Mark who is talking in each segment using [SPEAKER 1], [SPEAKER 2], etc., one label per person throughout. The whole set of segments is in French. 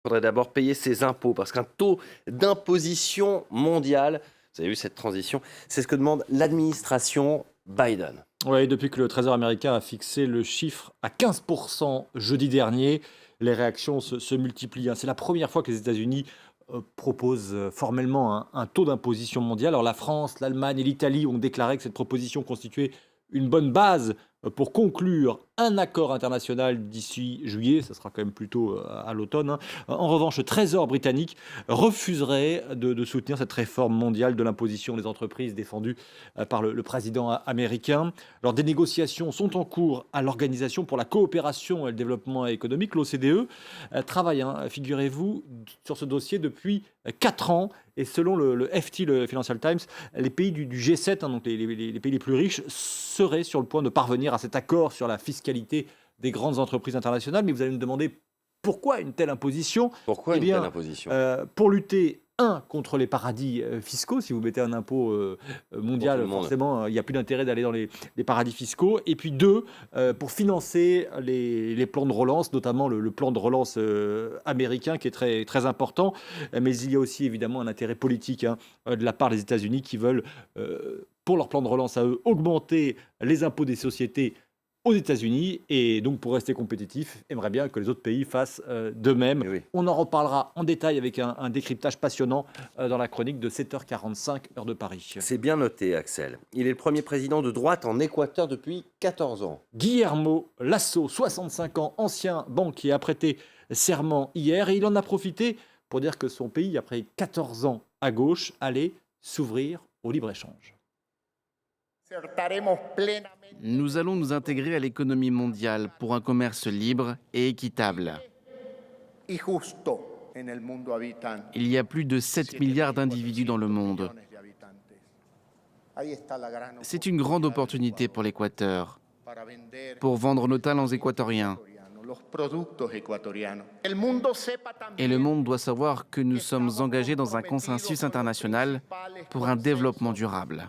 [SPEAKER 1] Il faudrait d'abord payer ses impôts parce qu'un taux d'imposition mondial, vous avez vu cette transition, c'est ce que demande l'administration Biden.
[SPEAKER 2] Oui, depuis que le Trésor américain a fixé le chiffre à 15% jeudi dernier, les réactions se multiplient, hein. C'est la première fois que les États-Unis proposent formellement un taux d'imposition mondial. Alors la France, l'Allemagne et l'Italie ont déclaré que cette proposition constituait une bonne base pour conclure un accord international d'ici juillet. Ça sera quand même plutôt à l'automne, hein. En revanche, le Trésor britannique refuserait de soutenir cette réforme mondiale de l'imposition des entreprises défendue par le président américain. Alors, des négociations sont en cours à l'Organisation pour la coopération et le développement économique, l'OCDE. Travaille, hein, figurez-vous, sur ce dossier depuis 4 ans. Et selon le FT, le Financial Times, les pays du G7, hein, donc les pays les plus riches, seraient sur le point de parvenir à cet accord sur la fiscalité des grandes entreprises internationales. Mais vous allez me demander pourquoi une telle imposition?
[SPEAKER 1] Pourquoi
[SPEAKER 2] Eh
[SPEAKER 1] une telle
[SPEAKER 2] bien,
[SPEAKER 1] imposition
[SPEAKER 2] pour lutter, contre les paradis fiscaux. Si vous mettez un impôt
[SPEAKER 1] pour tout le
[SPEAKER 2] mondial,
[SPEAKER 1] monde?
[SPEAKER 2] forcément, il n'y a plus d'intérêt d'aller dans les paradis fiscaux. Et puis deux, pour financer les plans de relance, notamment le plan de relance américain qui est très, très important. Mais il y a aussi évidemment un intérêt politique, hein, de la part des États-Unis qui veulent, pour leur plan de relance à eux, augmenter les impôts des sociétés aux États-Unis et donc pour rester compétitif, aimerait bien que les autres pays fassent de même.
[SPEAKER 1] Eh oui.
[SPEAKER 2] On en reparlera en détail avec un décryptage passionnant dans la chronique de 7h45 heure de Paris.
[SPEAKER 1] C'est bien noté, Axel. Il est le premier président de droite en Équateur depuis 14 ans.
[SPEAKER 2] Guillermo Lasso, 65 ans, ancien banquier, a prêté serment hier et il en a profité pour dire que son pays, après 14 ans à gauche, allait s'ouvrir au libre-échange.
[SPEAKER 3] Nous allons nous intégrer à l'économie mondiale pour un commerce libre et équitable. Il y a plus de 7 milliards d'individus dans le monde. C'est une grande opportunité pour l'Équateur, pour vendre nos talents équatoriens. Et le monde doit savoir que nous sommes engagés dans un consensus international pour un développement durable.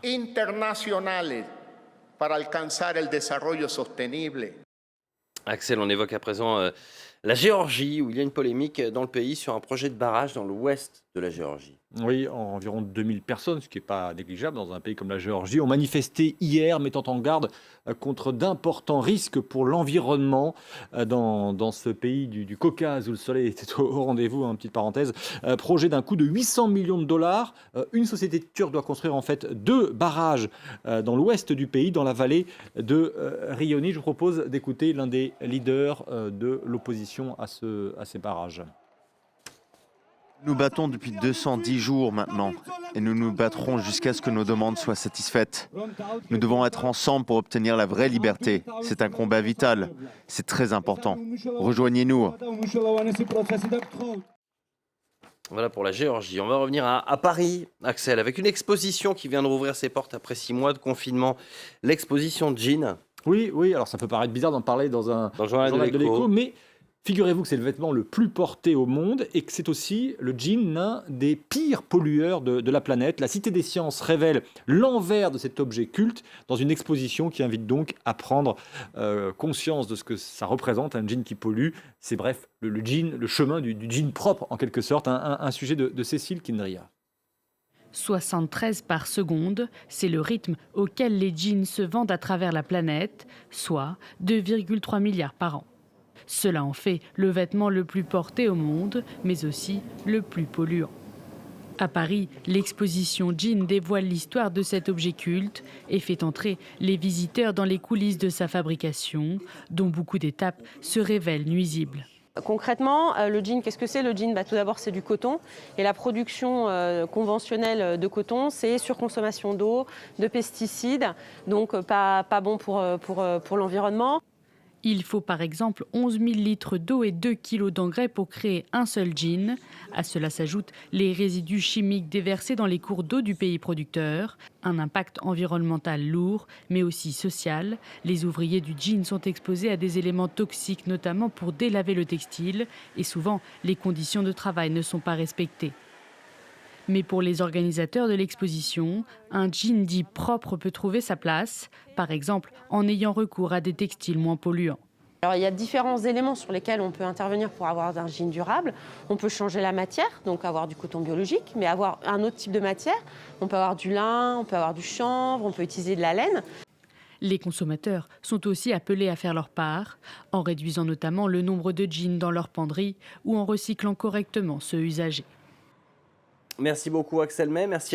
[SPEAKER 1] Axel, on évoque à présent la Géorgie, où il y a une polémique dans le pays sur un projet de barrage dans l'ouest de la Géorgie.
[SPEAKER 2] Oui, environ 2000 personnes, ce qui n'est pas négligeable dans un pays comme la Géorgie, ont manifesté hier, mettant en garde contre d'importants risques pour l'environnement dans ce pays du Caucase où le soleil était au rendez-vous, hein, petite parenthèse. Projet d'un coût de 800 millions de dollars. Une société turque doit construire en fait 2 barrages dans l'ouest du pays, dans la vallée de Rioni. Je vous propose d'écouter l'un des leaders de l'opposition à ces barrages.
[SPEAKER 4] Nous battons depuis 210 jours maintenant et nous nous battrons jusqu'à ce que nos demandes soient satisfaites. Nous devons être ensemble pour obtenir la vraie liberté. C'est un combat vital. C'est très important. Rejoignez-nous.
[SPEAKER 1] Voilà pour la Géorgie. On va revenir à Paris, Axel, avec une exposition qui vient de rouvrir ses portes après 6 mois de confinement. L'exposition Jean.
[SPEAKER 2] Oui, oui, alors ça peut paraître bizarre d'en parler dans
[SPEAKER 1] Dans le journal de
[SPEAKER 2] de
[SPEAKER 1] l'Écho.
[SPEAKER 2] l'Écho, mais figurez-vous que c'est le vêtement le plus porté au monde et que c'est aussi le jean l'un des pires pollueurs de la planète. La Cité des Sciences révèle l'envers de cet objet culte dans une exposition qui invite donc à prendre conscience de ce que ça représente, un jean qui pollue. C'est bref, le jean, le chemin du jean propre en quelque sorte, un sujet de Cécile Kindria.
[SPEAKER 5] 73 par seconde, c'est le rythme auquel les jeans se vendent à travers la planète, soit 2,3 milliards par an. Cela en fait le vêtement le plus porté au monde, mais aussi le plus polluant. À Paris, l'exposition Jean dévoile l'histoire de cet objet culte et fait entrer les visiteurs dans les coulisses de sa fabrication, dont beaucoup d'étapes se révèlent nuisibles.
[SPEAKER 6] Concrètement, le jean, qu'est-ce que c'est le jean? Tout d'abord, c'est du coton. Et la production conventionnelle de coton, c'est surconsommation d'eau, de pesticides, donc pas bon pour l'environnement.
[SPEAKER 5] Il faut par exemple 11 000 litres d'eau et 2 kilos d'engrais pour créer un seul jean. À cela s'ajoutent les résidus chimiques déversés dans les cours d'eau du pays producteur. Un impact environnemental lourd, mais aussi social. Les ouvriers du jean sont exposés à des éléments toxiques, notamment pour délaver le textile. Et souvent, les conditions de travail ne sont pas respectées. Mais pour les organisateurs de l'exposition, un jean dit propre peut trouver sa place, par exemple en ayant recours à des textiles moins polluants.
[SPEAKER 6] Alors, il y a différents éléments sur lesquels on peut intervenir pour avoir un jean durable. On peut changer la matière, donc avoir du coton biologique, mais avoir un autre type de matière. On peut avoir du lin, on peut avoir du chanvre, on peut utiliser de la laine.
[SPEAKER 5] Les consommateurs sont aussi appelés à faire leur part, en réduisant notamment le nombre de jeans dans leur penderie ou en recyclant correctement ceux usagés.
[SPEAKER 1] Merci beaucoup Axel May, merci à